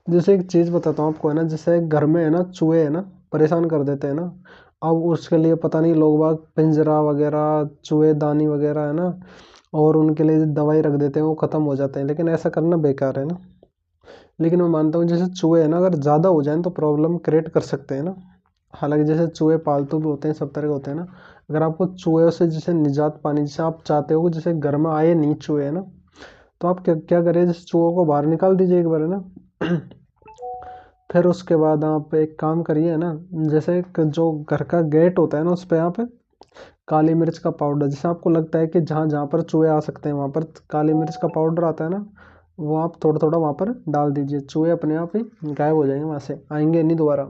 जैसे एक चीज़ बताता हूँ आपको, है ना, जैसे घर में है ना चूहे है ना परेशान कर देते हैं ना। अब उसके लिए पता नहीं लोग बाग पिंजरा वगैरह, चूहेदानी वगैरह है ना, और उनके लिए दवाई रख देते हैं, वो ख़त्म हो जाते हैं, लेकिन ऐसा करना बेकार है ना। लेकिन मैं मानता हूँ जैसे चूहे है ना अगर ज़्यादा हो जाए तो प्रॉब्लम क्रिएट कर सकते हैं ना। हालांकि जैसे चूहे पालतू भी होते हैं, सब तरह के होते हैं ना। अगर आपको चूहे से जैसे निजात पानी, जैसे आप चाहते हो कि जैसे घर में आए नहीं चूहे है ना, तो आप क्या क्या करिए, जैसे चूहों को बाहर निकाल दीजिए एक बार, है ना। फिर उसके बाद आप एक काम करिए ना, जैसे जो घर का गेट होता है ना उस पे आप काली मिर्च का पाउडर, जैसे आपको लगता है कि जहाँ जहाँ पर चूहे आ सकते हैं वहाँ पर काली मिर्च का पाउडर आता है ना, वो आप थोड़ा थोड़ा वहाँ पर डाल दीजिए, चूहे अपने आप ही गायब हो जाएंगे, वहाँ से आएंगे नहीं दोबारा।